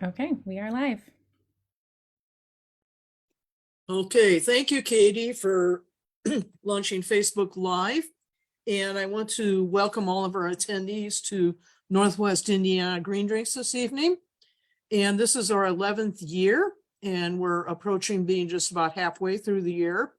Okay, we are live. Okay, thank you, Katie, for launching Facebook Live. And I want to welcome all of our attendees to Northwest Indiana Green Drinks this evening. And this is our 11th year, and we're approaching being just about halfway through the year.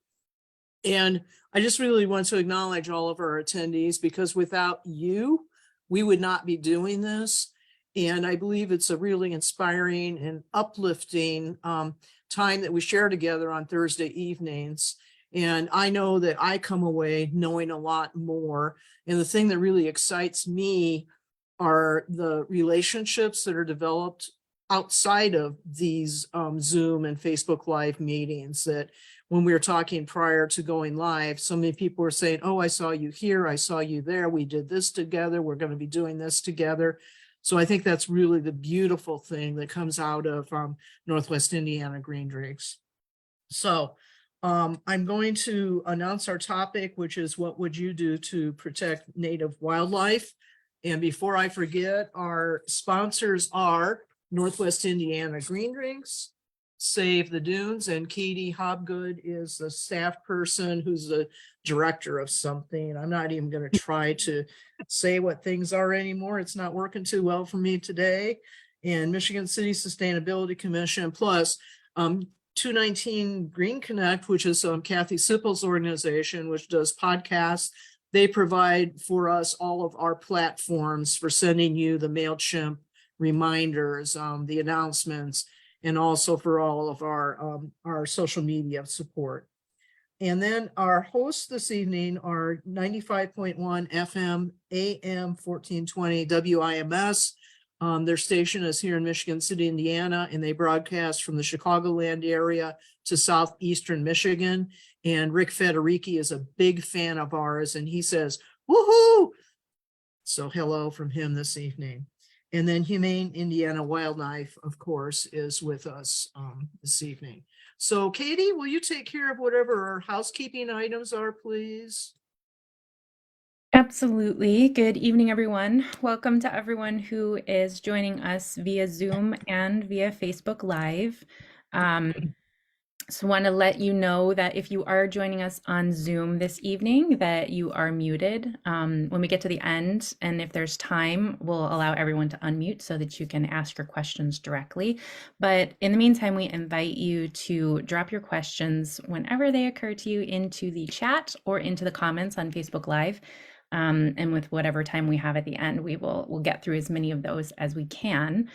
And I just really want to acknowledge all of our attendees, because without you, we would not be doing this. And I believe it's a really inspiring and uplifting time that we share together on Thursday evenings. And I know that I come away knowing a lot more. And the thing that really excites me are the relationships that are developed outside of these Zoom and Facebook Live meetings. That when we were talking prior to going live, so many people were saying, oh, I saw you here, I saw you there, we did this together, we're going to be doing this together. So I think that's really the beautiful thing that comes out of Northwest Indiana Green Drinks. So I'm going to announce our topic, which is what would you do to protect native wildlife? And before I forget, our sponsors are Northwest Indiana Green Drinks, Save the Dunes, and Katie Hobgood is the staff person who's the director of something. I'm not even going to try to say what things are anymore. It's not working too well for me today. And Michigan City Sustainability Commission, plus 219 Green Connect, which is Kathy Sippel's organization, which does podcasts. They provide for us all of our platforms for sending you the MailChimp reminders, the announcements, and also for all of our social media support. And then our hosts this evening are 95.1 FM, AM 1420 WIMS. Their station is here in Michigan City, Indiana, and they broadcast from the Chicagoland area to southeastern Michigan. And Rick Federici is a big fan of ours, and he says, woohoo! So hello from him this evening. And then Humane Indiana Wildlife, of course, is with us this evening. So Katie, will you take care of whatever our housekeeping items are, please? Absolutely. Good evening, everyone. Welcome to everyone who is joining us via Zoom and via Facebook Live. So want to let you know that if you are joining us on Zoom this evening, that you are muted. When we get to the end, and if there's time, we'll allow everyone to unmute so that you can ask your questions directly. But in the meantime, we invite you to drop your questions whenever they occur to you into the chat or into the comments on Facebook Live. And with whatever time we have at the end, we'll get through as many of those as we can.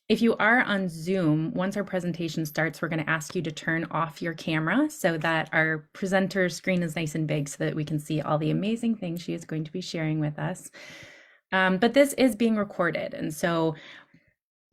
If you are on Zoom, once our presentation starts, we're going to ask you to turn off your camera so that our presenter screen is nice and big so that we can see all the amazing things she is going to be sharing with us. But this is being recorded, and so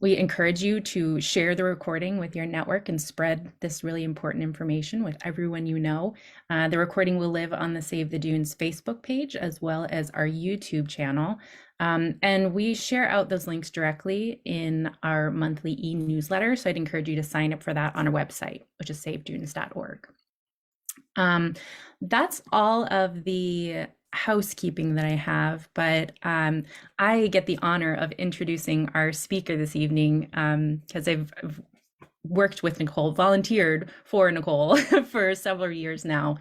we encourage you to share the recording with your network and spread this really important information with everyone you know. The recording will live on the Save the Dunes Facebook page as well as our YouTube channel. And we share out those links directly in our monthly e-newsletter. So I'd encourage you to sign up for that on our website, which is savedunes.org. That's all of the housekeeping that I have, but I get the honor of introducing our speaker this evening because I've worked with Nicole, volunteered for Nicole for several years now.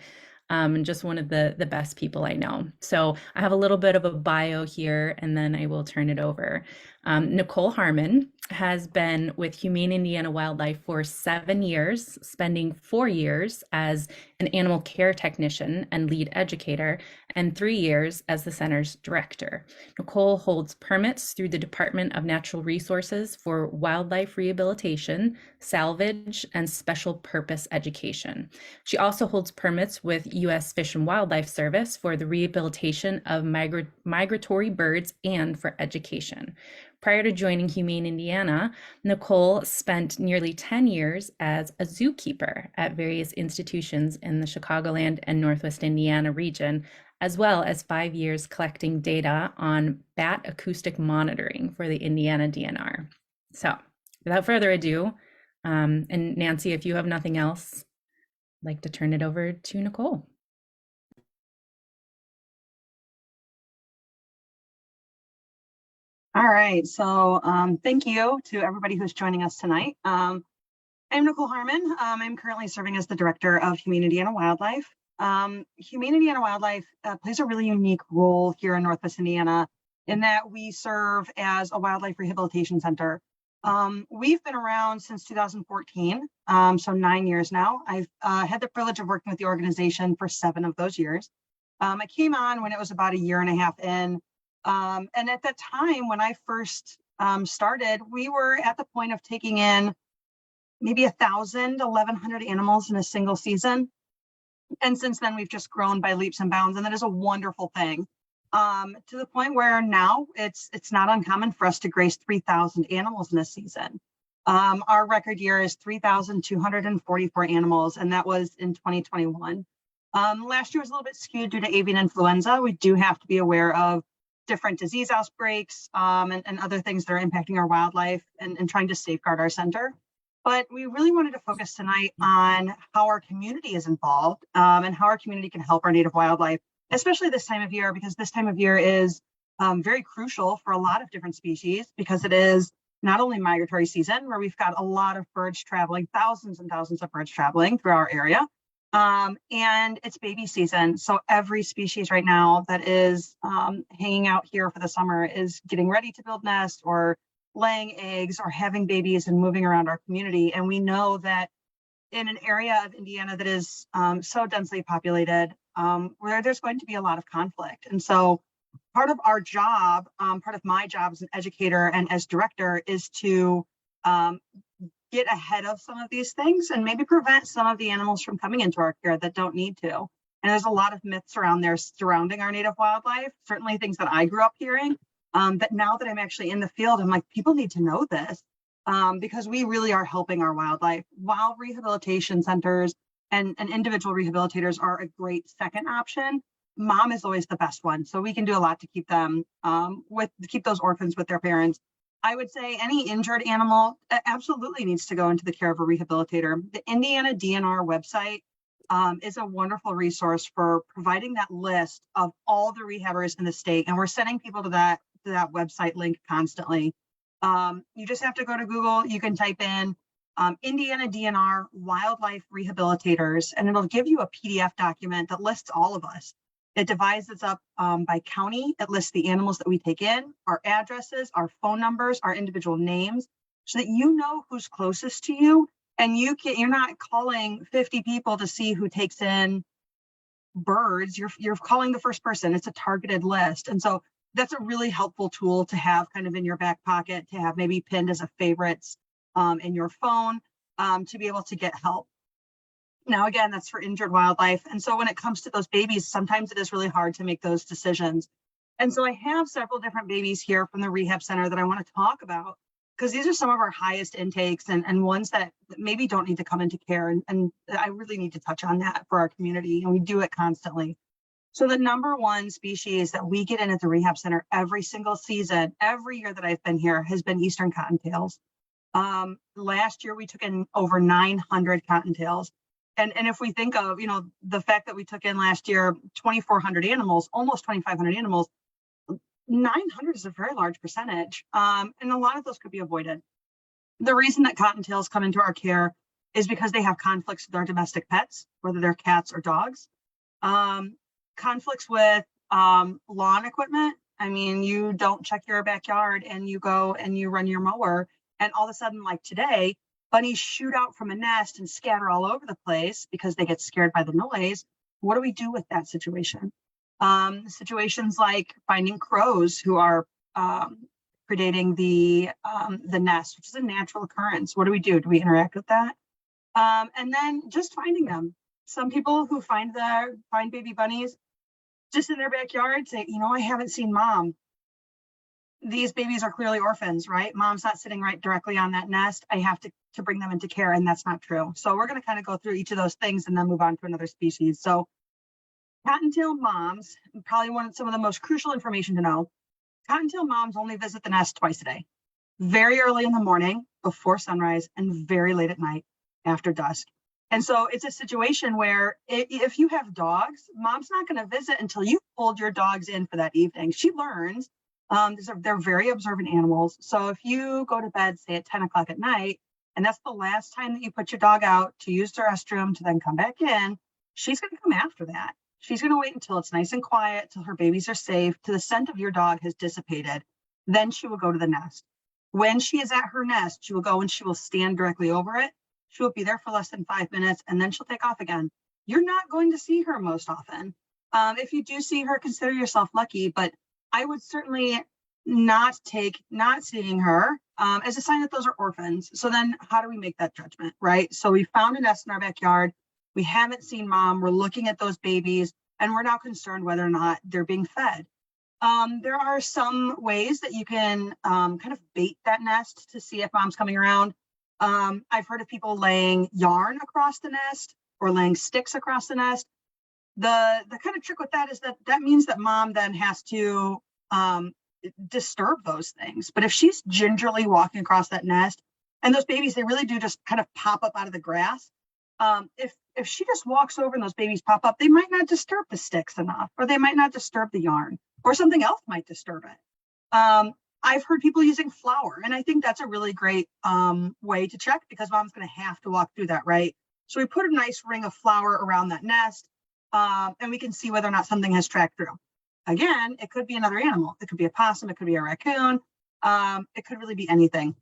And just one of the best people I know. So I have a little bit of a bio here, and then I will turn it over. Nicole Harmon has been with Humane Indiana Wildlife for 7 years, spending 4 years as an animal care technician and lead educator, and 3 years as the center's director. Nicole holds permits through the Department of Natural Resources for wildlife rehabilitation, salvage, and special purpose education. She also holds permits with U.S. Fish and Wildlife Service for the rehabilitation of migratory birds and for education. Prior to joining Humane Indiana, Nicole spent nearly 10 years as a zookeeper at various institutions in the Chicagoland and Northwest Indiana region, as well as 5 years collecting data on bat acoustic monitoring for the Indiana DNR. So without further ado, and Nancy, if you have nothing else, I'd like to turn it over to Nicole. All right, so thank you to everybody who's joining us tonight. I'm Nicole Harmon. I'm currently serving as the director of Humane Indiana Wildlife. Humane Indiana Wildlife plays a really unique role here in Northwest Indiana in that we serve as a wildlife rehabilitation center. We've been around since 2014, so 9 years now. I've had the privilege of working with the organization for 7 of those years. I came on when it was about a year and a half in. And at that time, when I first started, we were at the point of taking in maybe 1,000, 1,100 animals in a single season. And since then, we've just grown by leaps and bounds, and that is a wonderful thing. To the point where now it's not uncommon for us to grace 3,000 animals in a season. Our record year is 3,244 animals, and that was in 2021. Last year was a little bit skewed due to avian influenza. We do have to be aware of different disease outbreaks and other things that are impacting our wildlife and trying to safeguard our center. But we really wanted to focus tonight on how our community is involved and how our community can help our native wildlife, especially this time of year, because this time of year is very crucial for a lot of different species, because it is not only migratory season, where we've got a lot of birds traveling, thousands and thousands of birds traveling through our area, and it's baby season. So every species right now that is hanging out here for the summer is getting ready to build nests or laying eggs or having babies and moving around our community. And we know that in an area of Indiana that is so densely populated, where there's going to be a lot of conflict. And so part of our job, part of my job as an educator and as director, is to get ahead of some of these things and maybe prevent some of the animals from coming into our care that don't need to. And there's a lot of myths around there surrounding our native wildlife, certainly things that I grew up hearing. But now that I'm actually in the field, I'm like, people need to know this because we really are helping our wildlife. While rehabilitation centers and individual rehabilitators are a great second option, mom is always the best one. So we can do a lot to keep them keep those orphans with their parents. I would say any injured animal absolutely needs to go into the care of a rehabilitator. The Indiana DNR website is a wonderful resource for providing that list of all the rehabbers in the state. And we're sending people to that website link constantly. You just have to go to Google. You can type in Indiana DNR wildlife rehabilitators, and it'll give you a PDF document that lists all of us. It divides us up by county. It lists the animals that we take in, our addresses, our phone numbers, our individual names, so that you know who's closest to you. And you're not calling 50 people to see who takes in birds. You're calling the first person. It's a targeted list. And so that's a really helpful tool to have kind of in your back pocket, to have maybe pinned as a favorites in your phone to be able to get help. Now, again, that's for injured wildlife. And so when it comes to those babies, sometimes it is really hard to make those decisions. And so I have several different babies here from the rehab center that I want to talk about, because these are some of our highest intakes and ones that maybe don't need to come into care. And I really need to touch on that for our community, and we do it constantly. So the number one species that we get in at the rehab center every single season, every year that I've been here, has been eastern cottontails. Last year, we took in over 900 cottontails. And if we think of, the fact that we took in last year 2,400 animals, almost 2,500 animals, 900 is a very large percentage. And a lot of those could be avoided. The reason that cottontails come into our care is because they have conflicts with our domestic pets, whether they're cats or dogs. Conflicts with lawn equipment. I mean, you don't check your backyard and you go and you run your mower, and all of a sudden, like today, bunnies shoot out from a nest and scatter all over the place because they get scared by the noise. What do we do with that situation? Situations like finding crows who are predating the nest, which is a natural occurrence. What do we do? Do we interact with that? And then just finding them. Some people who find baby bunnies just in their backyard say, I haven't seen mom. These babies are clearly orphans, right? Mom's not sitting right directly on that nest. I have to bring them into care, and that's not true. So we're going to kind of go through each of those things and then move on to another species. So cottontail moms, probably some of the most crucial information to know. Cottontail moms only visit the nest twice a day, very early in the morning before sunrise and very late at night after dusk. And so it's a situation where if you have dogs, mom's not going to visit until you pulled your dogs in for that evening. She learns They're very observant animals. So if you go to bed, say at 10 o'clock at night, and that's the last time that you put your dog out to use the restroom to then come back in, she's going to come after that. She's going to wait until it's nice and quiet, till her babies are safe, till the scent of your dog has dissipated. Then she will go to the nest. When she is at her nest, she will go and she will stand directly over it. She will be there for less than 5 minutes, and then she'll take off again. You're not going to see her most often. If you do see her, consider yourself lucky, but I would certainly not take not seeing her as a sign that those are orphans. So then how do we make that judgment, right? So we found a nest in our backyard. We haven't seen mom. We're looking at those babies, and we're now concerned whether or not they're being fed. There are some ways that you can kind of bait that nest to see if mom's coming around. I've heard of people laying yarn across the nest or laying sticks across the nest. The kind of trick with that is that means that mom then has to disturb those things. But if she's gingerly walking across that nest, and those babies, they really do just kind of pop up out of the grass. If she just walks over and those babies pop up, they might not disturb the sticks enough, or they might not disturb the yarn, or something else might disturb it. I've heard people using flour, and I think that's a really great way to check, because mom's going to have to walk through that, right? So we put a nice ring of flour around that nest, and we can see whether or not something has tracked through. Again, it could be another animal. It could be a possum. It could be a raccoon. It could really be anything.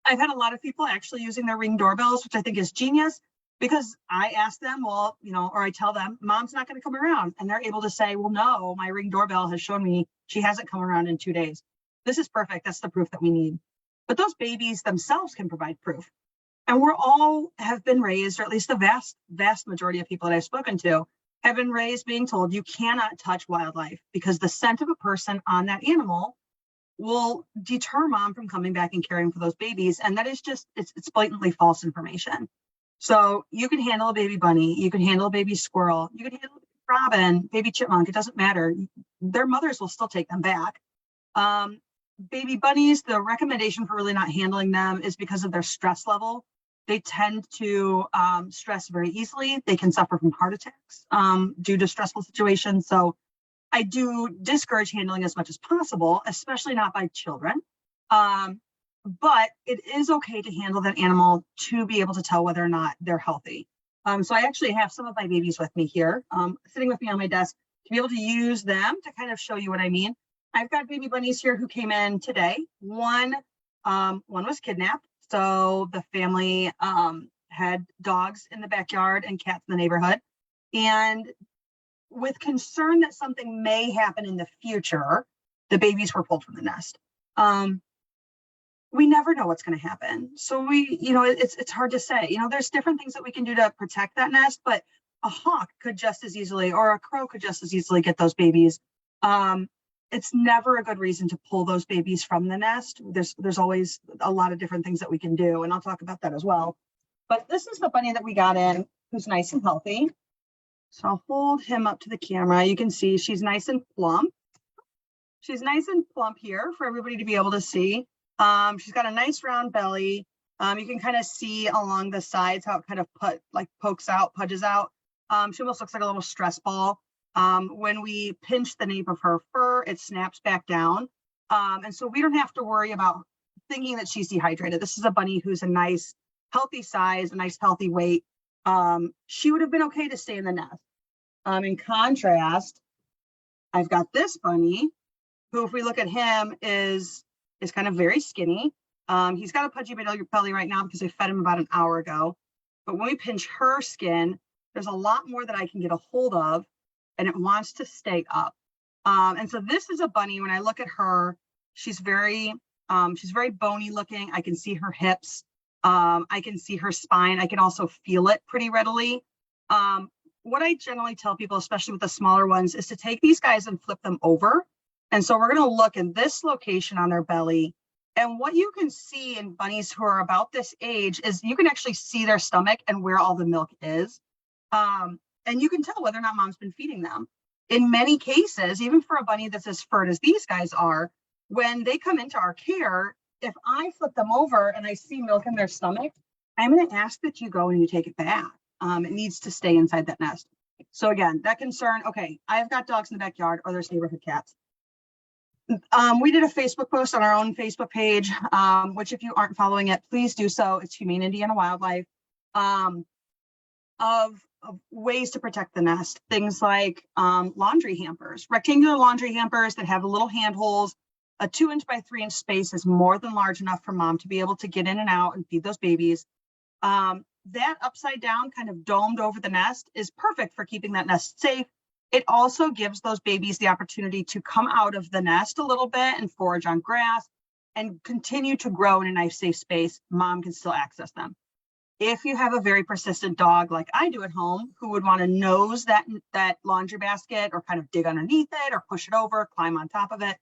I've had a lot of people actually using their Ring doorbells, which I think is genius, because I ask them, well, or I tell them, mom's not going to come around. And they're able to say, well, no, my Ring doorbell has shown me she hasn't come around in 2 days. This is perfect. That's the proof that we need. But those babies themselves can provide proof. And we're all have been raised, or at least the vast majority of people that I've spoken to have been raised being told you cannot touch wildlife, because the scent of a person on that animal will deter mom from coming back and caring for those babies. And that is just, it's blatantly false information. So you can handle a baby bunny, you can handle a baby squirrel, you can handle a baby robin, baby chipmunk, it doesn't matter. Their mothers will still take them back. Baby bunnies, the recommendation for really not handling them is because of their stress level. They tend to stress very easily. They can suffer from heart attacks due to stressful situations. So I do discourage handling as much as possible, especially not by children. But it is okay to handle that animal to be able to tell whether or not they're healthy. So I actually have some of my babies with me here, sitting with me on my desk, to be able to use them to kind of show you what I mean. I've got baby bunnies here who came in today. One was kidnapped. So the family had dogs in the backyard and cats in the neighborhood. And with concern that something may happen in the future, the babies were pulled from the nest. We never know what's going to happen. So it's hard to say. There's different things that we can do to protect that nest, but a hawk could just as easily, or a crow could just as easily get those babies. It's never a good reason to pull those babies from the nest. There's always a lot of different things that we can do, and I'll talk about that as well. But this is the bunny that we got in, who's nice and healthy. So I'll hold him up to the camera. You can see she's nice and plump. She's nice and plump here for everybody to be able to see. She's got a nice round belly. You can kind of see along the sides how it kind of pokes out, pudges out. She almost looks like a little stress ball. When we pinch the nape of her fur, it snaps back down. And so we don't have to worry about thinking that she's dehydrated. This is a bunny who's a nice, healthy size, a nice, healthy weight. She would have been okay to stay in the nest. In contrast, I've got this bunny, who, if we look at him, is kind of very skinny. He's got a pudgy belly right now because I fed him about an hour ago. But when we pinch her skin, there's a lot more that I can get a hold of, and it wants to stay up. And so this is a bunny. When I look at her, she's very bony looking. I can see her hips. I can see her spine. I can also feel it pretty readily. What I generally tell people, especially with the smaller ones, is to take these guys and flip them over. And so we're going to look in this location on their belly. And what you can see in bunnies who are about this age is you can actually see their stomach and where all the milk is. And you can tell whether or not mom's been feeding them. In many cases, even for a bunny that's as furred as these guys are, when they come into our care, if I flip them over and I see milk in their stomach, I'm going to ask that you go and you take it back. It needs to stay inside that nest. So again, that concern, okay, I've got dogs in the backyard, or there's neighborhood cats. We did a Facebook post on our own Facebook page, which if you aren't following it, please do so. It's Humane Indiana Wildlife, of ways to protect the nest. Things like laundry hampers, rectangular laundry hampers that have little handholds. A 2-inch by 3-inch space is more than large enough for mom to be able to get in and out and feed those babies. That upside down, kind of domed over the nest, is perfect for keeping that nest safe. It also gives those babies the opportunity to come out of the nest a little bit and forage on grass and continue to grow in a nice, safe space. Mom can still access them. If you have a very persistent dog like I do at home, who would want to nose that laundry basket or kind of dig underneath it or push it over, climb on top of it,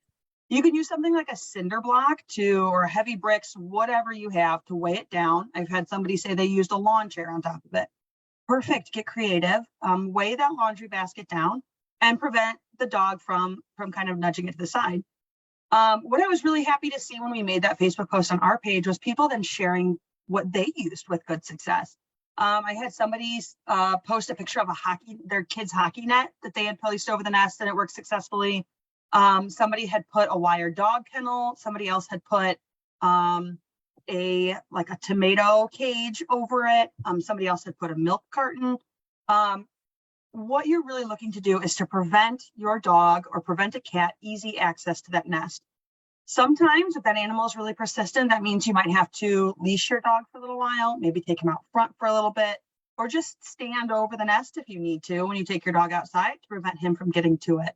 you can use something like a cinder block or heavy bricks, whatever you have, to weigh it down. I've had somebody say they used a lawn chair on top of it. Perfect. Get creative. Weigh that laundry basket down and prevent the dog from kind of nudging it to the side. What I was really happy to see when we made that Facebook post on our page was people then sharing what they used with good success. I had somebody post a picture of their kid's hockey net that they had placed over the nest and it worked successfully. Somebody had put a wire dog kennel. Somebody else had put a tomato cage over it. Somebody else had put a milk carton. What you're really looking to do is to prevent your dog or prevent a cat easy access to that nest. Sometimes if that animal is really persistent, that means you might have to leash your dog for a little while, maybe take him out front for a little bit, or just stand over the nest if you need to when you take your dog outside to prevent him from getting to it.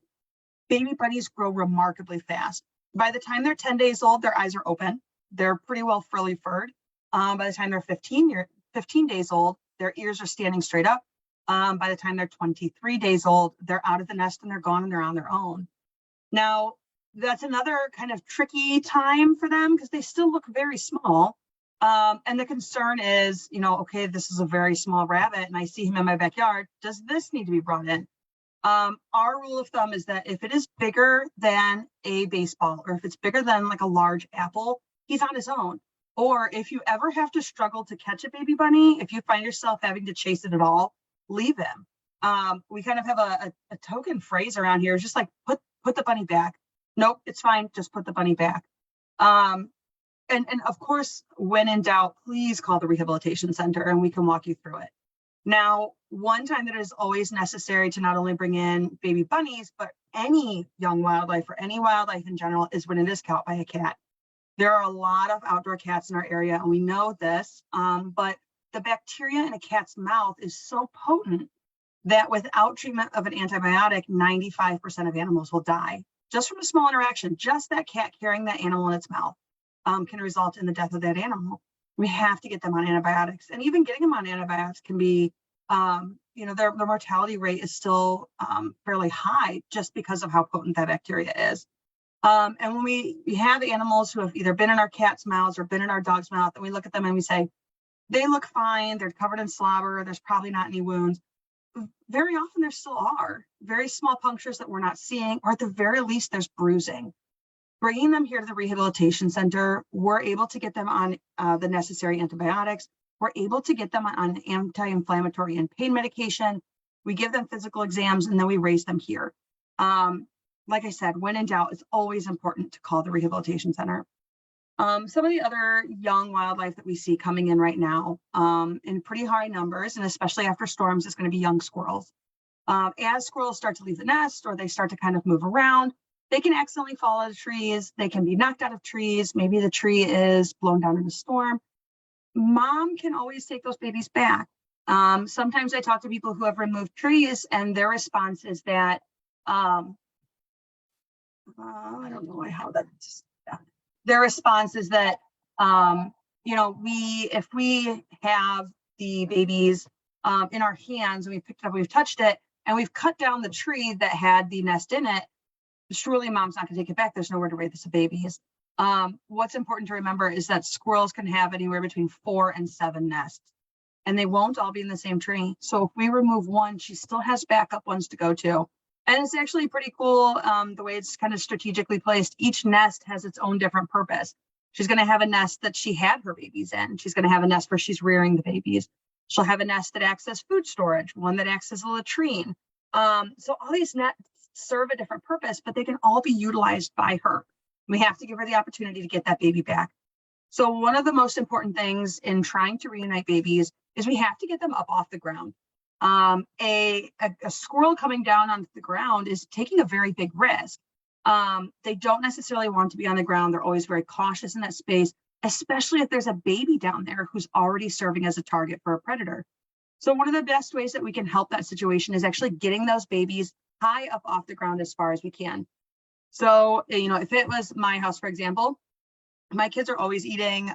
Baby bunnies grow remarkably fast. By the time they're 10 days old, their eyes are open. They're pretty well frilly furred. By the time they're 15 days old, their ears are standing straight up. By the time they're 23 days old, they're out of the nest and they're gone and they're on their own. Now, that's another kind of tricky time for them because they still look very small. And the concern is, okay, this is a very small rabbit and I see him in my backyard. Does this need to be brought in? Our rule of thumb is that if it is bigger than a baseball or if it's bigger than like a large apple, he's on his own. Or if you ever have to struggle to catch a baby bunny, if you find yourself having to chase it at all, leave him. We kind of have a token phrase around here, just like put the bunny back. Nope, it's fine. Just put the bunny back. And of course, when in doubt, please call the rehabilitation center and we can walk you through it. Now, one time that is always necessary to not only bring in baby bunnies, but any young wildlife or any wildlife in general is when it is caught by a cat. There are a lot of outdoor cats in our area, and we know this, but the bacteria in a cat's mouth is so potent that without treatment of an antibiotic, 95% of animals will die. Just from a small interaction, just that cat carrying that animal in its mouth can result in the death of that animal. We have to get them on antibiotics, and even getting them on antibiotics can be, their mortality rate is still fairly high just because of how potent that bacteria is. And when we have animals who have either been in our cat's mouths or been in our dog's mouth, and we look at them and we say, they look fine, they're covered in slobber, there's probably not any wounds. Very often there still are very small punctures that we're not seeing, or at the very least, there's bruising. Bringing them here to the rehabilitation center, we're able to get them on the necessary antibiotics. We're able to get them on anti-inflammatory and pain medication. We give them physical exams, and then we raise them here. Like I said, when in doubt, it's always important to call the rehabilitation center. Some of the other young wildlife that we see coming in right now in pretty high numbers, and especially after storms, is going to be young squirrels. As squirrels start to leave the nest or they start to kind of move around, they can accidentally fall out of trees. They can be knocked out of trees. Maybe the tree is blown down in a storm. Mom can always take those babies back. Sometimes I talk to people who have removed trees and their response is that, I don't know how that's, their response is that, if we have the babies in our hands and we picked it up, we've touched it, and we've cut down the tree that had the nest in it, surely mom's not going to take it back. There's nowhere to raise the babies. What's important to remember is that squirrels can have anywhere between 4 and 7 nests, and they won't all be in the same tree. So if we remove one, she still has backup ones to go to. And it's actually pretty cool the way it's kind of strategically placed. Each nest has its own different purpose. She's going to have a nest that she had her babies in. She's going to have a nest where she's rearing the babies. She'll have a nest that acts as food storage, one that acts as a latrine. So all these nests serve a different purpose, but they can all be utilized by her. We have to give her the opportunity to get that baby back. So one of the most important things in trying to reunite babies is we have to get them up off the ground. A squirrel coming down onto the ground is taking a very big risk. They don't necessarily want to be on the ground. They're always very cautious in that space, especially if there's a baby down there who's already serving as a target for a predator. So one of the best ways that we can help that situation is actually getting those babies high up off the ground as far as we can. So, if it was my house, for example, my kids are always eating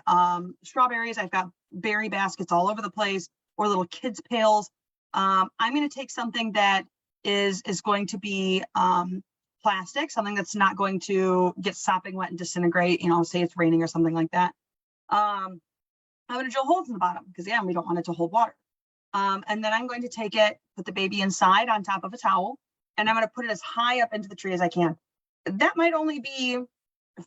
strawberries. I've got berry baskets all over the place, or little kids' pails. I'm going to take something that is going to be plastic, something that's not going to get sopping wet and disintegrate, say it's raining or something like that. I'm going to drill holes in the bottom because, again, we don't want it to hold water. And then I'm going to take it, put the baby inside on top of a towel, and I'm going to put it as high up into the tree as I can. That might only be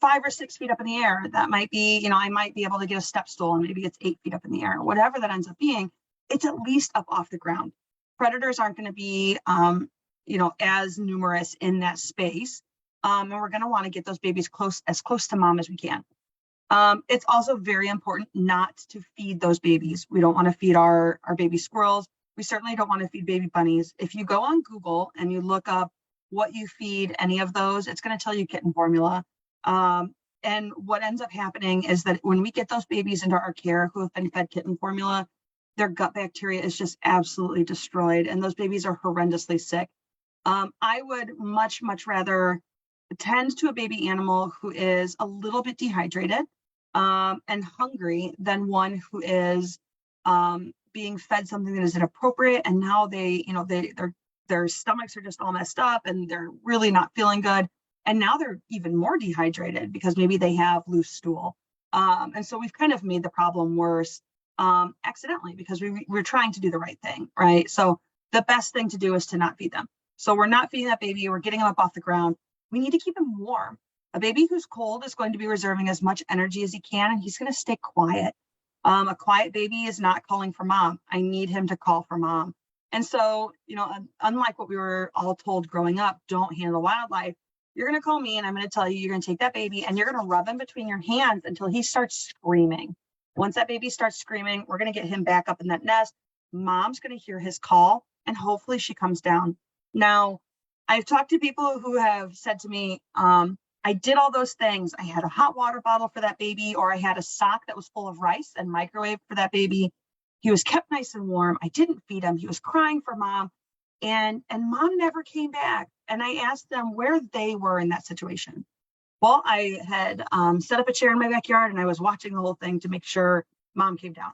5 or 6 feet up in the air. That might be, I might be able to get a step stool and maybe it's 8 feet up in the air. Whatever that ends up being, it's at least up off the ground. Predators aren't going to be, as numerous in that space. And we're going to want to get those babies as close to mom as we can. It's also very important not to feed those babies. We don't want to feed our baby squirrels. We certainly don't want to feed baby bunnies. If you go on Google and you look up what you feed any of those, it's going to tell you kitten formula. And what ends up happening is that when we get those babies into our care who have been fed kitten formula, their gut bacteria is just absolutely destroyed, and those babies are horrendously sick. I would much, much rather tend to a baby animal who is a little bit dehydrated and hungry than one who is being fed something that is inappropriate, and now their stomachs are just all messed up and they're really not feeling good. And now they're even more dehydrated because maybe they have loose stool. And so we've kind of made the problem worse accidentally because we're trying to do the right thing, right? So the best thing to do is to not feed them. So we're not feeding that baby, we're getting them up off the ground. We need to keep him warm. A baby who's cold is going to be reserving as much energy as he can, and he's going to stay quiet. A quiet baby is not calling for mom. I need him to call for mom. And so, unlike what we were all told growing up, don't handle wildlife. You're going to call me and I'm going to tell you, you're going to take that baby and you're going to rub him between your hands until he starts screaming. Once that baby starts screaming, we're going to get him back up in that nest. Mom's going to hear his call and hopefully she comes down. Now, I've talked to people who have said to me, I did all those things. I had a hot water bottle for that baby, or I had a sock that was full of rice and microwave for that baby. He was kept nice and warm. I didn't feed him. He was crying for mom. And mom never came back. And I asked them where they were in that situation. Well, I had set up a chair in my backyard and I was watching the whole thing to make sure mom came down.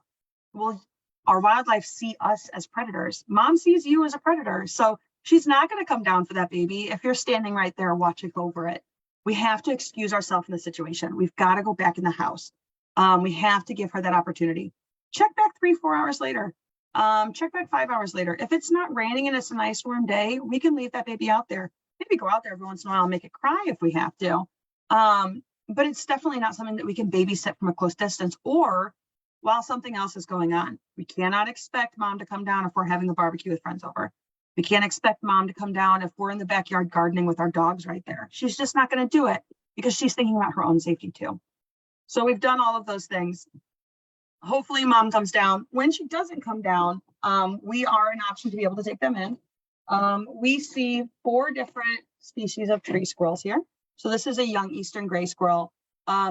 Well, our wildlife see us as predators. Mom sees you as a predator. So she's not going to come down for that baby if you're standing right there watching over it. We have to excuse ourselves in the situation. We've got to go back in the house. We have to give her that opportunity. Check back 3-4 hours later. Check back 5 hours later. If it's not raining and it's a nice warm day, we can leave that baby out there. Maybe go out there every once in a while and make it cry if we have to. But it's definitely not something that we can babysit from a close distance or while something else is going on. We cannot expect mom to come down if we're having a barbecue with friends over. We can't expect mom to come down if we're in the backyard gardening with our dogs right there. She's just not going to do it because she's thinking about her own safety too. So we've done all of those things. Hopefully mom comes down. When she doesn't come down, we are an option to be able to take them in. We see 4 different species of tree squirrels here. So this is a young eastern gray squirrel.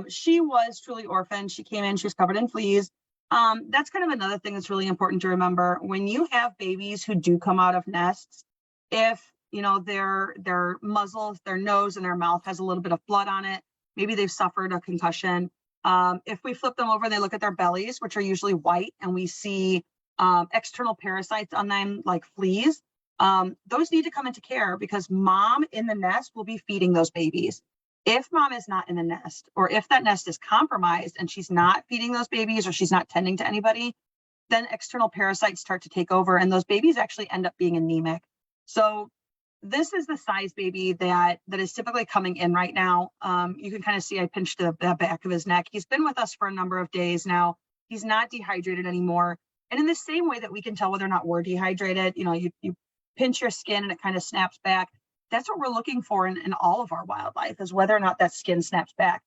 She was truly orphaned. She came in, she was covered in fleas. That's kind of another thing that's really important to remember. When you have babies who do come out of nests, if their muzzle, their nose and their mouth has a little bit of blood on it, maybe they've suffered a concussion. If we flip them over and they look at their bellies, which are usually white, and we see external parasites on them like fleas, those need to come into care because mom in the nest will be feeding those babies. If mom is not in the nest, or if that nest is compromised and she's not feeding those babies or she's not tending to anybody, then external parasites start to take over and those babies actually end up being anemic. So this is the size baby that is typically coming in right now. You can kind of see I pinched the back of his neck. He's been with us for a number of days now. He's not dehydrated anymore. And in the same way that we can tell whether or not we're dehydrated, you pinch your skin and it kind of snaps back. that's what we're looking for in all of our wildlife, is whether or not that skin snaps back.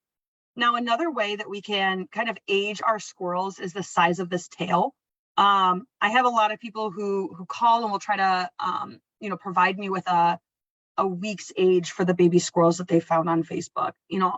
Now, another way that we can kind of age our squirrels is the size of this tail. I have a lot of people who call and will try to, provide me with a week's age for the baby squirrels that they found on Facebook.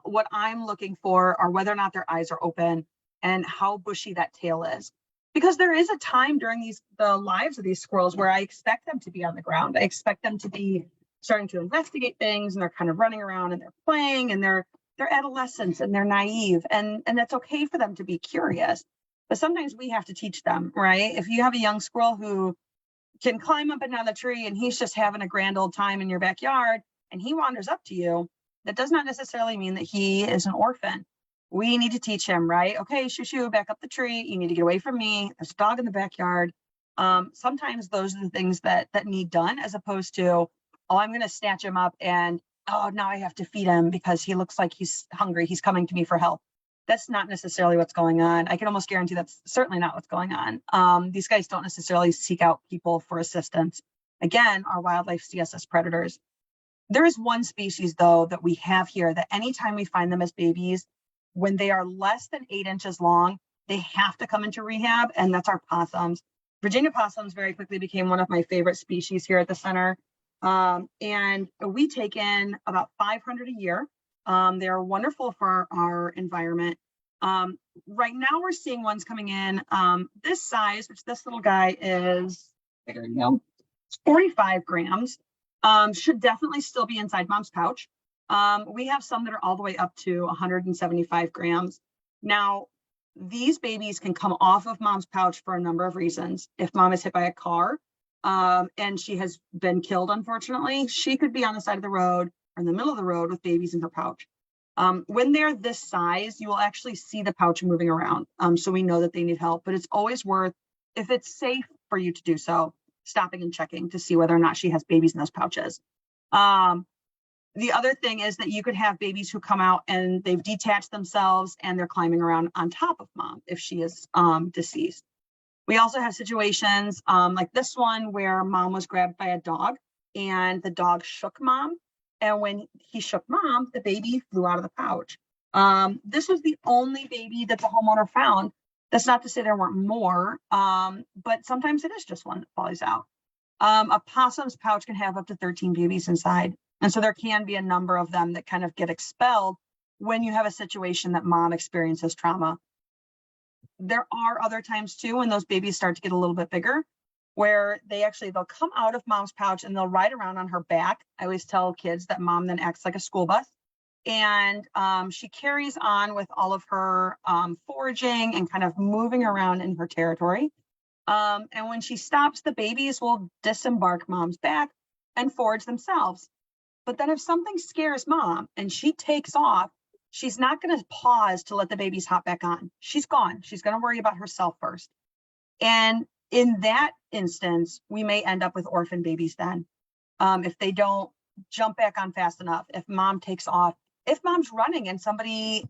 What I'm looking for are whether or not their eyes are open and how bushy that tail is. Because there is a time during the lives of these squirrels where I expect them to be on the ground. I expect them to be starting to investigate things, and they're kind of running around and they're playing, and they're adolescents and they're naive, and that's okay for them to be curious. But sometimes we have to teach them, right? If you have a young squirrel who can climb up and down the tree and he's just having a grand old time in your backyard and he wanders up to you, that does not necessarily mean that he is an orphan. We need to teach him, right? Okay, shoo, back up the tree. You need to get away from me. There's a dog in the backyard. Sometimes those are the things that need done, as opposed to, oh, I'm going to snatch him up and, oh, now I have to feed him because he looks like he's hungry. He's coming to me for help. That's not necessarily what's going on. I can almost guarantee that's certainly not what's going on. These guys don't necessarily seek out people for assistance. Again, our wildlife see us as predators. There is one species, though, that we have here that anytime we find them as babies, when they are less than 8 inches long, they have to come into rehab, and that's our possums. Virginia possums very quickly became one of my favorite species here at the center. And we take in about 500 a year. They're wonderful for our environment. Right now we're seeing ones coming in this size, which this little guy is, there you go, 45 grams. Should definitely still be inside mom's pouch. We have some that are all the way up to 175 grams. Now, these babies can come off of mom's pouch for a number of reasons. If mom is hit by a car, and she has been killed, unfortunately, she could be on the side of the road or in the middle of the road with babies in her pouch. When they're this size, you will actually see the pouch moving around. So we know that they need help, but it's always worth, if it's safe for you to do so, stopping and checking to see whether or not she has babies in those pouches. The other thing is that you could have babies who come out and they've detached themselves and they're climbing around on top of mom if she is deceased. We also have situations like this one where mom was grabbed by a dog and the dog shook mom. And when he shook mom, the baby flew out of the pouch. This was the only baby that the homeowner found. That's not to say there weren't more, but sometimes it is just one that falls out. A possum's pouch can have up to 13 babies inside. And so there can be a number of them that kind of get expelled when you have a situation that mom experiences trauma. There are other times too, when those babies start to get a little bit bigger, where they'll come out of mom's pouch and they'll ride around on her back. I always tell kids that mom then acts like a school bus. And she carries on with all of her foraging and kind of moving around in her territory. And when she stops, the babies will disembark mom's back and forage themselves. But then if something scares mom and she takes off, she's not going to pause to let the babies hop back on. She's gone. She's going to worry about herself first. And in that instance, we may end up with orphan babies then. If they don't jump back on fast enough, if mom takes off, if mom's running and somebody,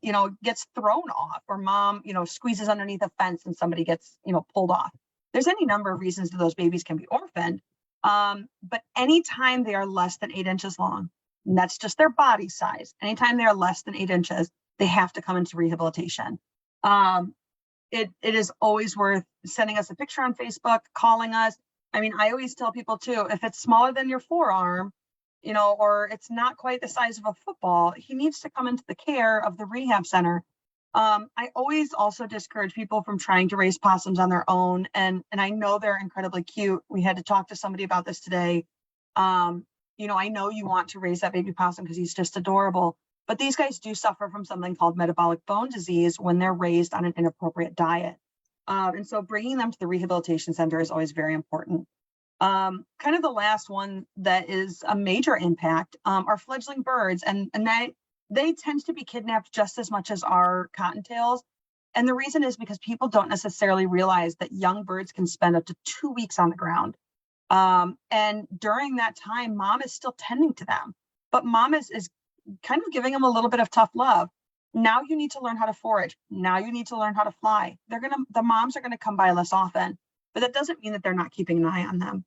gets thrown off, or mom, squeezes underneath a fence and somebody gets, pulled off. There's any number of reasons that those babies can be orphaned. But anytime they are less than 8 inches long, and that's just their body size, anytime they are less than 8 inches, they have to come into rehabilitation. It is always worth sending us a picture on Facebook, calling us. I mean, I always tell people too, if it's smaller than your forearm, or it's not quite the size of a football, he needs to come into the care of the rehab center. I always also discourage people from trying to raise possums on their own. And I know they're incredibly cute. We had to talk to somebody about this today. I know you want to raise that baby possum because he's just adorable, but these guys do suffer from something called metabolic bone disease when they're raised on an inappropriate diet. And so bringing them to the rehabilitation center is always very important. Kind of the last one that is a major impact are fledgling birds, and they tend to be kidnapped just as much as our cottontails. And the reason is because people don't necessarily realize that young birds can spend up to 2 weeks on the ground. And during that time, mom is still tending to them, but mom is kind of giving them a little bit of tough love. Now you need to learn how to forage. Now you need to learn how to fly. The moms are going to come by less often, but that doesn't mean that they're not keeping an eye on them.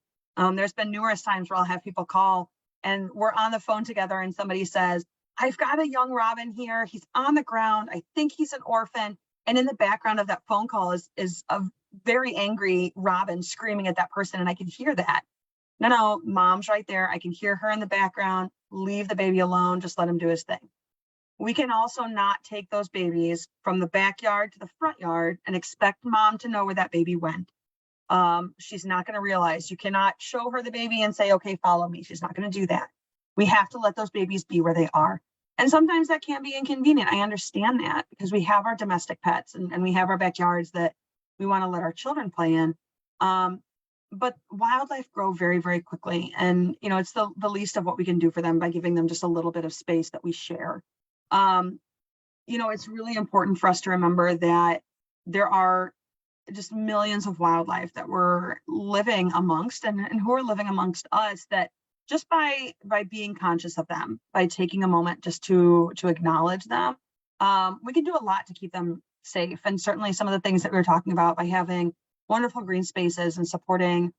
There's been numerous times where I'll have people call and we're on the phone together and somebody says, I've got a young robin here. He's on the ground. I think he's an orphan. And in the background of that phone call is a very angry robin screaming at that person. And I can hear that. No, mom's right there. I can hear her in the background. Leave the baby alone. Just let him do his thing. We can also not take those babies from the backyard to the front yard and expect mom to know where that baby went. She's not going to realize. You cannot show her the baby and say, okay, follow me. She's not going to do that. We have to let those babies be where they are. And sometimes that can be inconvenient. I understand that because we have our domestic pets and we have our backyards that we want to let our children play in. But wildlife grow very, very quickly. And, you know, it's the least of what we can do for them by giving them just a little bit of space that we share. You know, it's really important for us to remember that there are just millions of wildlife that we're living amongst and who are living amongst us, that just by being conscious of them, by taking a moment just to acknowledge them, we can do a lot to keep them safe. And certainly some of the things that we were talking about, by having wonderful green spaces and supporting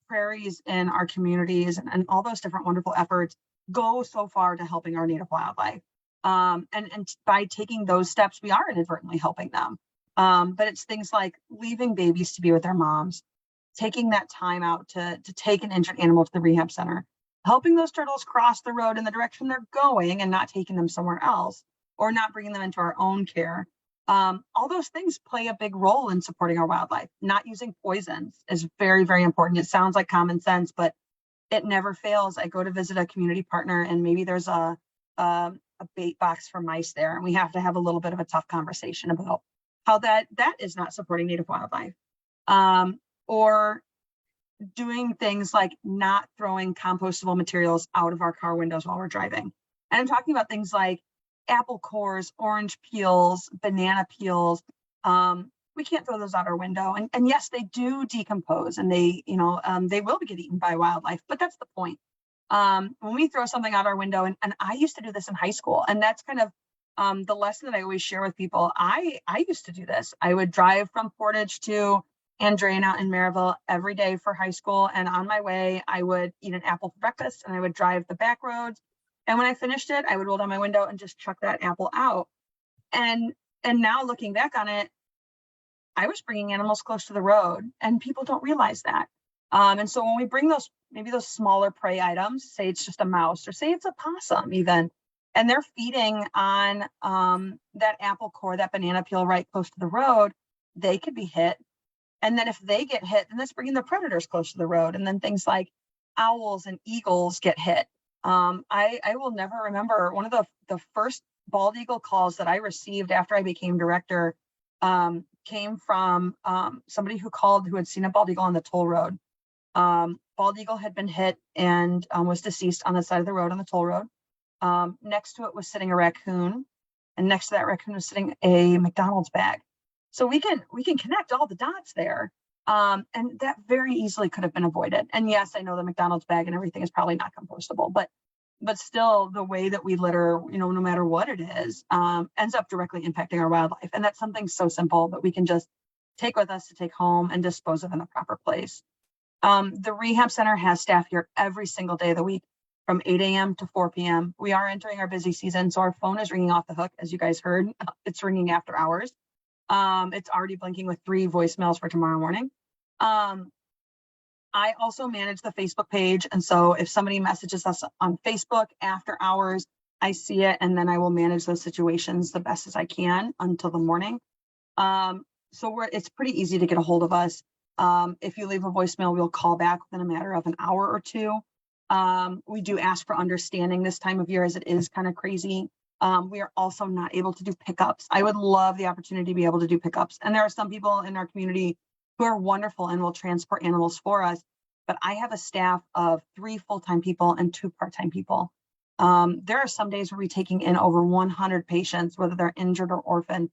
prairies in our communities and all those different wonderful efforts, go so far to helping our native wildlife. And by taking those steps, we are inadvertently helping them. But it's things like leaving babies to be with their moms, taking that time out to take an injured animal to the rehab center, helping those turtles cross the road in the direction they're going and not taking them somewhere else, or not bringing them into our own care. All those things play a big role in supporting our wildlife. Not using poisons is very, very important. It sounds like common sense, but it never fails. I go to visit a community partner and maybe there's a bait box for mice there, and we have to have a little bit of a tough conversation about how that is not supporting native wildlife. Or doing things like not throwing compostable materials out of our car windows while we're driving. And I'm talking about things like apple cores, orange peels, banana peels. We can't throw those out our window. And yes, they do decompose and they will get eaten by wildlife, but that's the point. When we throw something out our window, and I used to do this in high school, and that's kind of the lesson that I always share with people. I used to do this. I would drive from Portage to Andrena in Maryville every day for high school. And on my way, I would eat an apple for breakfast and I would drive the back roads. And when I finished it, I would roll down my window and just chuck that apple out. And now looking back on it, I was bringing animals close to the road, and people don't realize that. And so when we bring maybe those smaller prey items, say it's just a mouse or say it's a possum even, and they're feeding on that apple core, that banana peel right close to the road, they could be hit. And then if they get hit, then that's bringing the predators close to the road. And then things like owls and eagles get hit. I will never remember one of the first bald eagle calls that I received after I became director came from somebody who called who had seen a bald eagle on the toll road. Bald eagle had been hit and was deceased on the side of the road on the toll road. Next to it was sitting a raccoon, and next to that raccoon was sitting a McDonald's bag. So we can connect all the dots there. And that very easily could have been avoided. And yes, I know the McDonald's bag and everything is probably not compostable, but still the way that we litter, no matter what it is, ends up directly impacting our wildlife. And that's something so simple that we can just take with us to take home and dispose of in the proper place. The rehab center has staff here every single day of the week from 8 a.m. to 4 p.m. We are entering our busy season, so our phone is ringing off the hook, as you guys heard. It's ringing after hours. It's already blinking with 3 voicemails for tomorrow morning. I also manage the Facebook page. And so if somebody messages us on Facebook after hours, I see it, and then I will manage those situations the best as I can until the morning. So it's pretty easy to get a hold of us. If you leave a voicemail, we'll call back within a matter of an hour or two. We do ask for understanding this time of year, as it is kind of crazy. We are also not able to do pickups. I would love the opportunity to be able to do pickups. And there are some people in our community who are wonderful and will transport animals for us. But I have a staff of 3 full-time people and 2 part-time people. There are some days where we're taking in over 100 patients, whether they're injured or orphaned,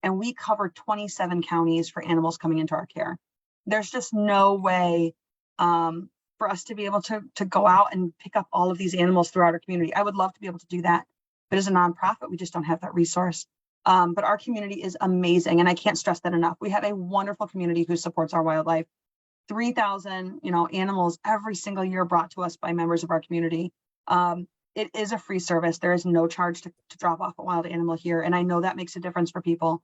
and we cover 27 counties for animals coming into our care. There's just no way for us to be able to go out and pick up all of these animals throughout our community. I would love to be able to do that. But as a nonprofit, we just don't have that resource. But our community is amazing, and I can't stress that enough. We have a wonderful community who supports our wildlife. 3,000, animals every single year brought to us by members of our community. It is a free service. There is no charge to drop off a wild animal here. And I know that makes a difference for people.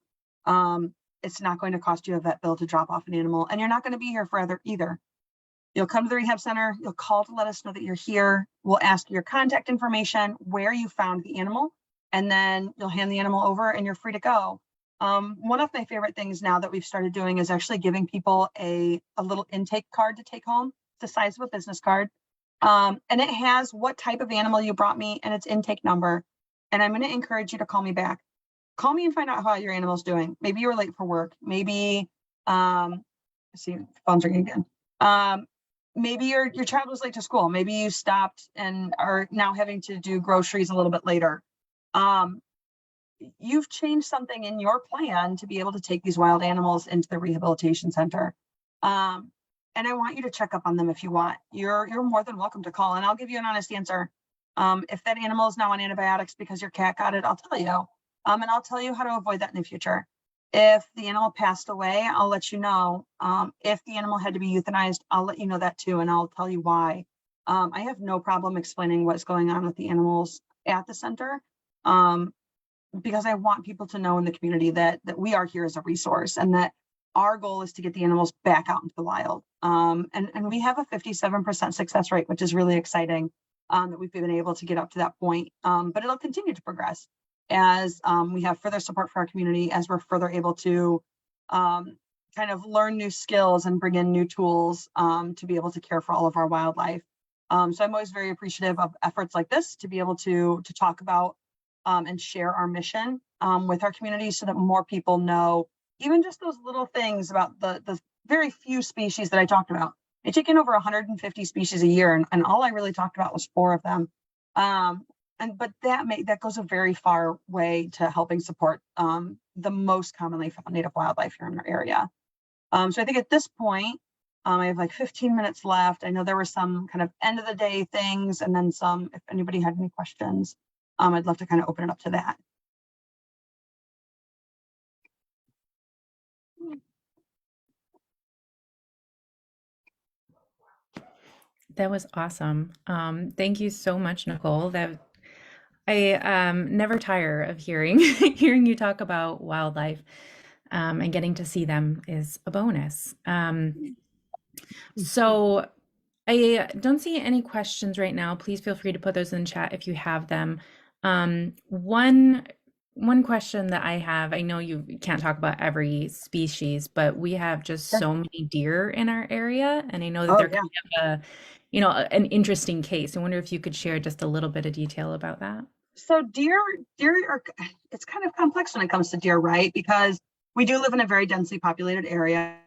It's not going to cost you a vet bill to drop off an animal, and you're not going to be here forever either. You'll come to the rehab center, you'll call to let us know that you're here. We'll ask your contact information, where you found the animal, and then you'll hand the animal over and you're free to go. One of my favorite things now that we've started doing is actually giving people a little intake card to take home, the size of a business card. And it has what type of animal you brought me and its intake number. And I'm going to encourage you to call me back. Call me and find out how your animal's doing. Maybe you were late for work. Maybe, see, phone's ringing again. Maybe your child was late to school. Maybe you stopped and are now having to do groceries a little bit later. You've changed something in your plan to be able to take these wild animals into the rehabilitation center. And I want you to check up on them if you want. You're more than welcome to call, and I'll give you an honest answer. If that animal is now on antibiotics because your cat got it, I'll tell you. And I'll tell you how to avoid that in the future. If the animal passed away, I'll let you know. If the animal had to be euthanized, I'll let you know that too, and I'll tell you why. I have no problem explaining what's going on with the animals at the center, because I want people to know in the community that we are here as a resource, and that our goal is to get the animals back out into the wild. And we have a 57% success rate, which is really exciting, that we've been able to get up to that point. But it'll continue to progress as we have further support for our community, as we're further able to kind of learn new skills and bring in new tools to be able to care for all of our wildlife. So I'm always very appreciative of efforts like this to be able to talk about and share our mission with our community, so that more people know even just those little things about the very few species that I talked about. I take in over 150 species a year, and all I really talked about was 4 of them. But that goes a very far way to helping support the most commonly found native wildlife here in our area. So I think at this point, I have like 15 minutes left. I know there were some kind of end of the day things, and then some, if anybody had any questions, I'd love to kind of open it up to that. That was awesome. Thank you so much, Nicole. I never tire of hearing hearing you talk about wildlife, and getting to see them is a bonus. So I don't see any questions right now. Please feel free to put those in chat if you have them. One question that I have, I know you can't talk about every species, but we have just so many deer in our area, and I know that they're kind of an interesting case. I wonder if you could share just a little bit of detail about that. So deer are, it's kind of complex when it comes to deer, right? Because we do live in a very densely populated area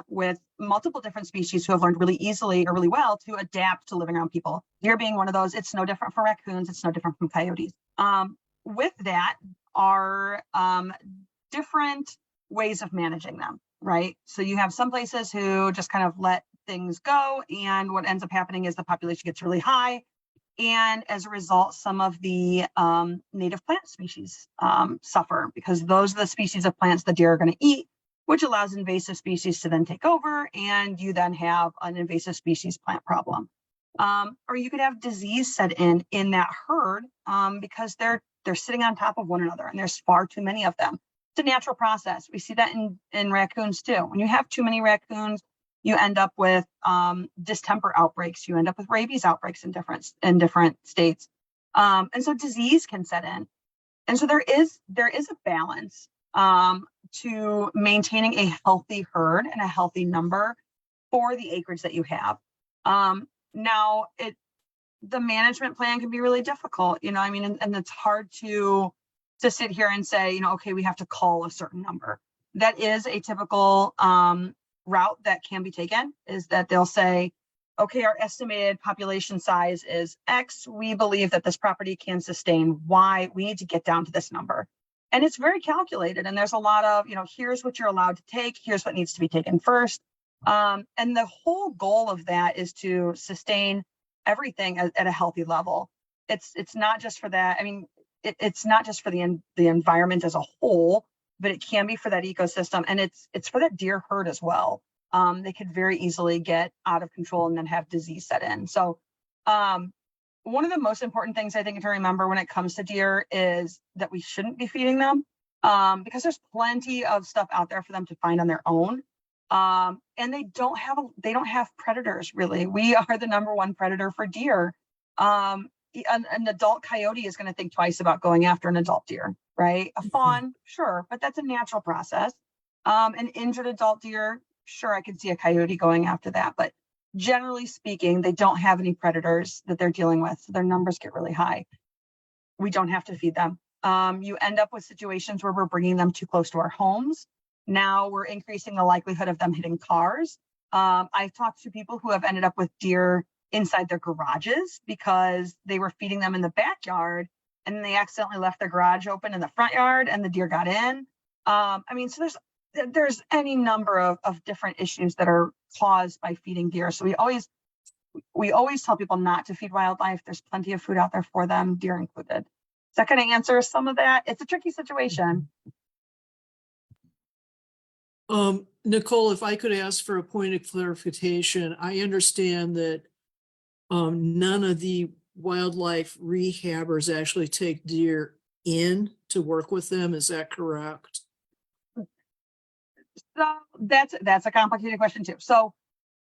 with multiple different species who have learned really easily or really well to adapt to living around people. Deer being one of those. It's no different for raccoons. It's no different from coyotes. With that are different ways of managing them, right? So you have some places who just kind of let things go, and what ends up happening is the population gets really high, and as a result, some of the native plant species suffer, because those are the species of plants the deer are going to eat, which allows invasive species to then take over, and you then have an invasive species plant problem. Or you could have disease set in that herd because they're sitting on top of one another, and there's far too many of them. It's a natural process. We see that in raccoons too. When you have too many raccoons, you end up with distemper outbreaks. You end up with rabies outbreaks in different states, and so disease can set in. And so there is a balance to maintaining a healthy herd and a healthy number for the acreage that you have. Now, the management plan can be really difficult, and it's hard to sit here and say, okay, we have to call a certain number. That is a typical route that can be taken, is that they'll say, okay, our estimated population size is X. We believe that this property can sustain Y. We need to get down to this number. And it's very calculated. And there's a lot of, here's what you're allowed to take. Here's what needs to be taken first. And the whole goal of that is to sustain everything at a healthy level. It's not just for that. I mean, it's not just for the environment as a whole, but it can be for that ecosystem, and it's for that deer herd as well. They could very easily get out of control and then have disease set in. So one of the most important things I think to remember when it comes to deer is that we shouldn't be feeding them, because there's plenty of stuff out there for them to find on their own. And they don't have predators, really. We are the #1 predator for deer. An adult coyote is going to think twice about going after an adult deer, right? A fawn, sure, but that's a natural process. An injured adult deer, sure, I could see a coyote going after that, but generally speaking, they don't have any predators that they're dealing with, so their numbers get really high. We don't have to feed them. You end up with situations where we're bringing them too close to our homes. Now we're increasing the likelihood of them hitting cars. I've talked to people who have ended up with deer inside their garages because they were feeding them in the backyard and they accidentally left their garage open in the front yard and the deer got in. I mean, so there's any number of different issues that are caused by feeding deer. So we always tell people not to feed wildlife. There's plenty of food out there for them, deer included. Is that going to answer some of that? It's a tricky situation. Nicole, if I could ask for a point of clarification, I understand that none of the wildlife rehabbers actually take deer in to work with them. Is that correct? So that's a complicated question too. So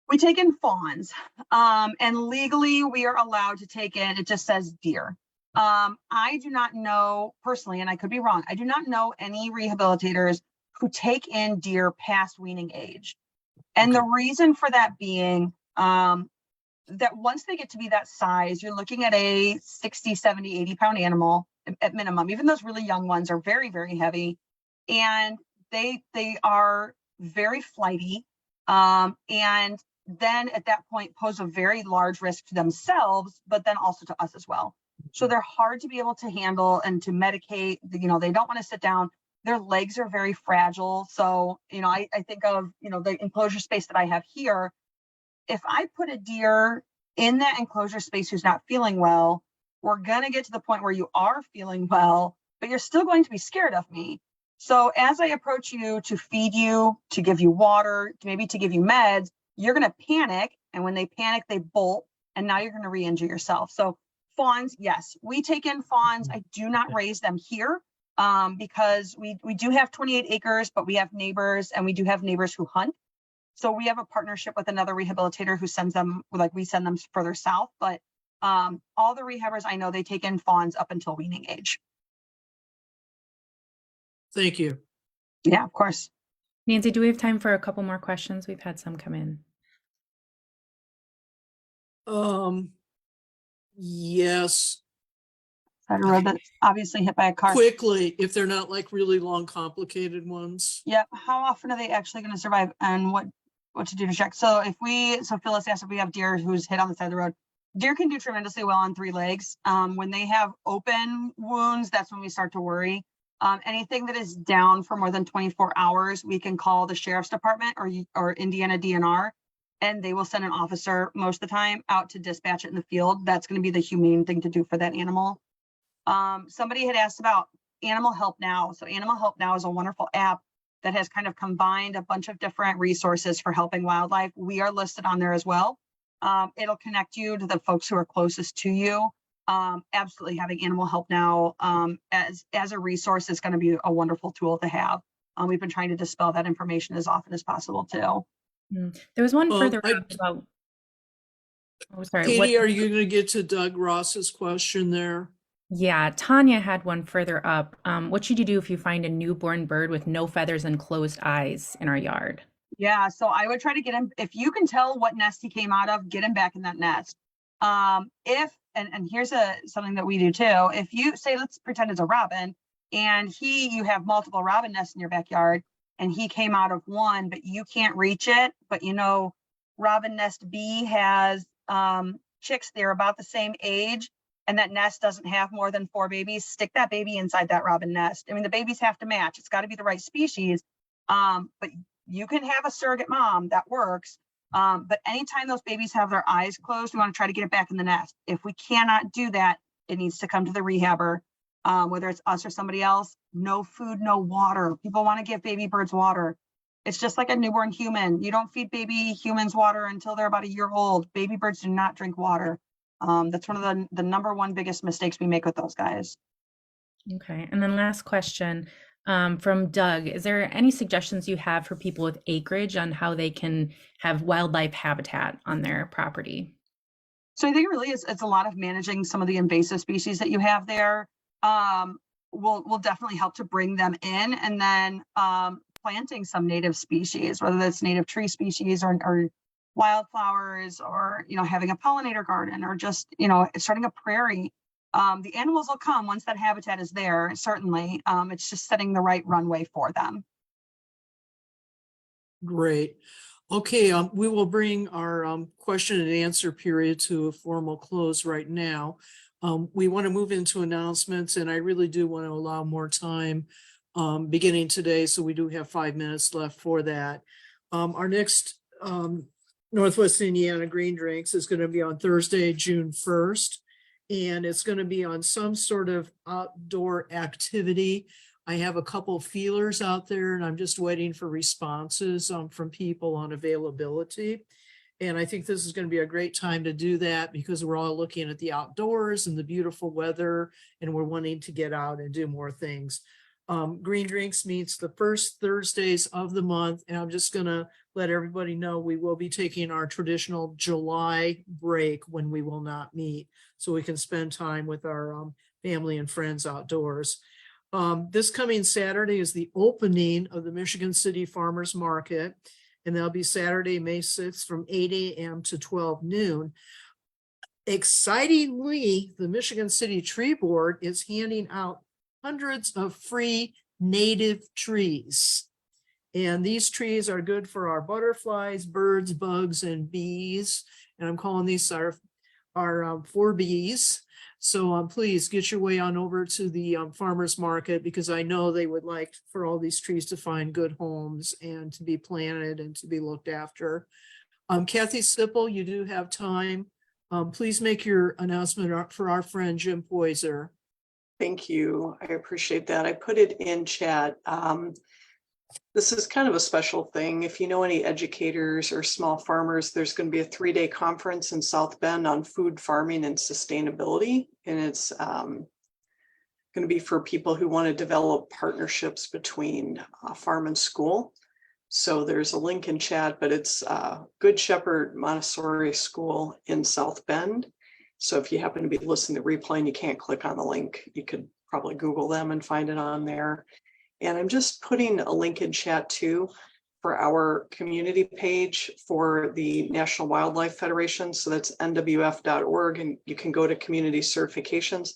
we take in fawns, and legally we are allowed to take in, it just says deer. I do not know personally, and I could be wrong, I do not know any rehabilitators who take in deer past weaning age. And the reason for that being that once they get to be that size, you're looking at a 60, 70, 80 pound animal at minimum. Even those really young ones are very, very heavy. And they are very flighty. And then at that point pose a very large risk to themselves, but then also to us as well. So they're hard to be able to handle and to medicate. You know, they don't want to sit down. Their legs are very fragile. So, you know, I think of, you know, the enclosure space that I have here. If I put a deer in that enclosure space who's not feeling well, we're going to get to the point where you are feeling well, but you're still going to be scared of me. So as I approach you to feed you, to give you water, maybe to give you meds, you're going to panic. And when they panic, they bolt. And now you're going to re-injure yourself. So fawns, yes, we take in fawns. I do not raise them here because we do have 28 acres, but we have neighbors and we do have neighbors who hunt. So we have a partnership with another rehabilitator who sends them, like we send them further south, but all the rehabbers I know, they take in fawns up until weaning age. Thank you. Yeah, of course. Nancy, do we have time for a couple more questions? We've had some come in. Yes. Side of the road that's obviously hit by a car. Quickly, if they're not like really long, complicated ones. Yeah. How often are they actually going to survive, and what to do to check? So Phyllis asked if we have deer who's hit on the side of the road. Deer can do tremendously well on 3 legs. When they have open wounds, that's when we start to worry. Anything that is down for more than 24 hours, we can call the sheriff's department or Indiana DNR, and they will send an officer most of the time out to dispatch it in the field. That's going to be the humane thing to do for that animal. Somebody had asked about Animal Help Now. So Animal Help Now is a wonderful app that has kind of combined a bunch of different resources for helping wildlife. We are listed on there as well. It'll connect you to the folks who are closest to you. Absolutely, having Animal Help Now as a resource is going to be a wonderful tool to have. We've been trying to dispel that information as often as possible too. There was one further up about. Oh, sorry. Katie, are you going to get to Doug Ross's question there? Yeah, Tanya had one further up. What should you do if you find a newborn bird with no feathers and closed eyes in our yard? Yeah, so I would try to get him, if you can tell what nest he came out of, get him back in that nest. And here's something that we do too. If you say, let's pretend it's a robin, and you have multiple robin nests in your backyard, and he came out of one, but you can't reach it, but you know, robin nest B has chicks, they're about the same age, and that nest doesn't have more than 4 babies, stick that baby inside that robin nest. I mean, the babies have to match. It's got to be the right species. But you can have a surrogate mom, that works. But anytime those babies have their eyes closed, we want to try to get it back in the nest. If we cannot do that, it needs to come to the rehabber. whether it's us or somebody else, no food, no water. People want to give baby birds water. It's just like a newborn human. You don't feed baby humans water until they're about a year old. Baby birds do not drink water. That's one of the number one biggest mistakes we make with those guys. Okay. And then last question from Doug. Is there any suggestions you have for people with acreage on how they can have wildlife habitat on their property? So I think it really is, it's a lot of managing some of the invasive species that you have there. Will definitely help to bring them in, and then planting some native species, whether that's native tree species or wildflowers, or having a pollinator garden, or just starting a prairie. The animals will come once that habitat is there, certainly. It's just setting the right runway for them. Great. Okay, we will bring our question and answer period to a formal close right now. We want to move into announcements, and I really do want to allow more time beginning today, so we do have 5 minutes left for that. Our next Northwest Indiana Green Drinks is going to be on Thursday, June 1st, and it's going to be on some sort of outdoor activity. I have a couple feelers out there, and I'm just waiting for responses from people on availability. And I think this is going to be a great time to do that, because we're all looking at the outdoors and the beautiful weather, and we're wanting to get out and do more things. Green Drinks meets the first Thursdays of the month, and I'm just going to let everybody know we will be taking our traditional July break when we will not meet, so we can spend time with our family and friends outdoors. This coming Saturday is the opening of the Michigan City Farmers Market, and that'll be Saturday, May 6th from 8 a.m. to 12 noon. Excitingly, the Michigan City Tree Board is handing out hundreds of free native trees. And these trees are good for our butterflies, birds, bugs, and bees. And I'm calling these our 4Bs. So please get your way on over to the farmers market, because I know they would like for all these trees to find good homes and to be planted and to be looked after. Kathy Sipple, you do have time. Please make your announcement for our friend Jim Poyser. Thank you. I appreciate that. I put it in chat. This is kind of a special thing. If you know any educators or small farmers, there's going to be a 3-day conference in South Bend on food farming and sustainability. And it's going to be for people who want to develop partnerships between farm and school. So there's a link in chat, but it's Good Shepherd Montessori School in South Bend. So if you happen to be listening to replay and you can't click on the link, you could probably Google them and find it on there. And I'm just putting a link in chat too for our community page for the National Wildlife Federation. So that's nwf.org, and you can go to community certifications.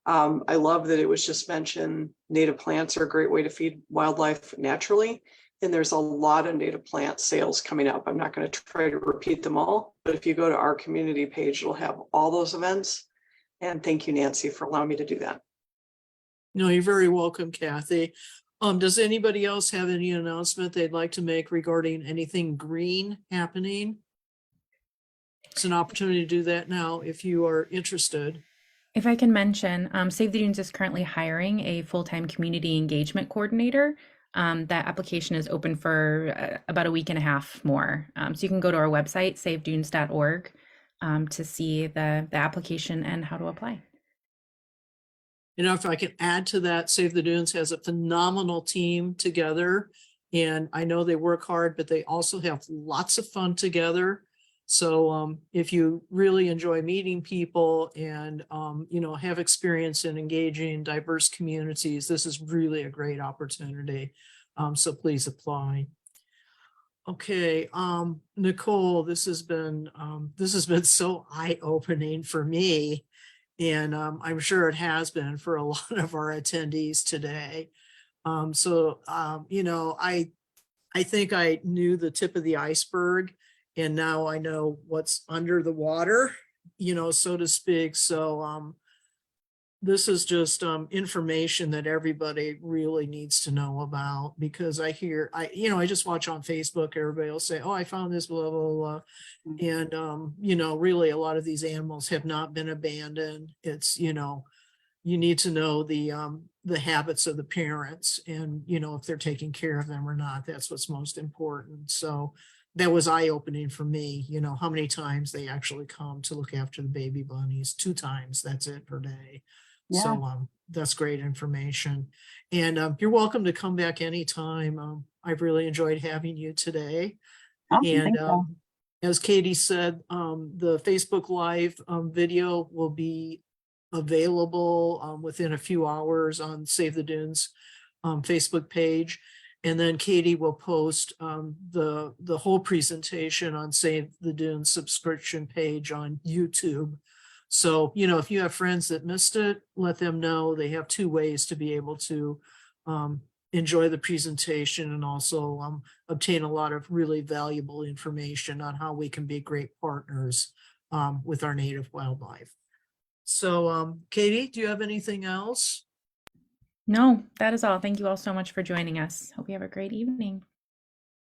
I love that it was just mentioned native plants are a great way to feed wildlife naturally. And there's a lot of native plant sales coming up. I'm not going to try to repeat them all, but if you go to our community page, it'll have all those events. And thank you, Nancy, for allowing me to do that. No, you're very welcome, Kathy. Does anybody else have any announcement they'd like to make regarding anything green happening? It's an opportunity to do that now if you are interested. If I can mention, Save the Dunes is currently hiring a full-time community engagement coordinator. That application is open for about a week and a half more. So you can go to our website, savedunes.org, to see the application and how to apply. If I can add to that, Save the Dunes has a phenomenal team together, and I know they work hard, but they also have lots of fun together. So if you really enjoy meeting people and have experience in engaging diverse communities, this is really a great opportunity. So please apply. Okay, Nicole, this has been so eye-opening for me. And I'm sure it has been for a lot of our attendees today. I think I knew the tip of the iceberg, and now I know what's under the water, so to speak. So this is just information that everybody really needs to know about, because I just watch on Facebook, everybody will say, oh, I found this, blah, blah, blah. And, really a lot of these animals have not been abandoned. It's, you need to know the habits of the parents and, you know, if they're taking care of them or not. That's what's most important. So that was eye-opening for me, you know, how many times they actually come to look after the baby bunnies. 2 times, that's it per day. Yeah. So that's great information. And you're welcome to come back anytime. I've really enjoyed having you today. Awesome. And Thank you. as Katie said, the Facebook Live video will be available within a few hours on Save the Dunes Facebook page. And then Katie will post the whole presentation on Save the Dunes subscription page on YouTube. So, you know, if you have friends that missed it, let them know. They have 2 ways to be able to enjoy the presentation and also obtain a lot of really valuable information on how we can be great partners with our native wildlife. So, Katie, do you have anything else? No, that is all. Thank you all so much for joining us. Hope you have a great evening.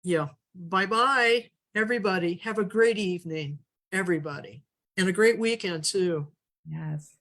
Yeah. Bye-bye, everybody. Have a great evening, everybody. And a great weekend too. Yes.